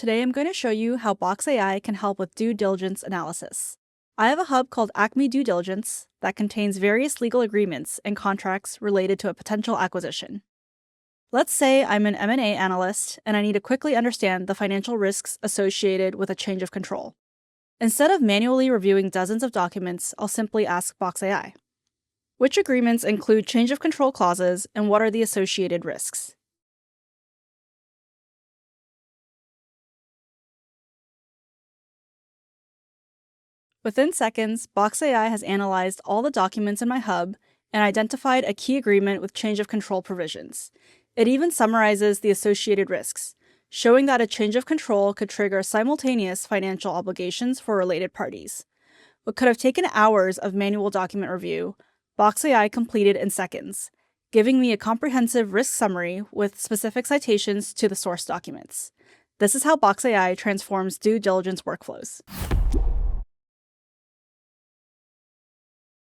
Today I'm going to show you how Box AI can help with due diligence analysis. I have a hub called Acme Due Diligence that contains various legal agreements and contracts related to a potential acquisition. Let's say I'm an M&A analyst and I need to quickly understand the financial risks associated with a change of control. Instead of manually reviewing dozens of documents, I'll simply ask Box AI, which agreements include change of control clauses and what are the associated risks? Within seconds, Box AI has analyzed all the documents in my hub and identified a key agreement with change of control provisions. It even summarizes the associated risks, showing that a change of control could trigger simultaneous financial obligations for related parties. What could have taken hours of manual document review, Box AI completed in seconds, giving me a comprehensive risk summary with specific citations to the source documents. This is how Box AI transforms due diligence workflows.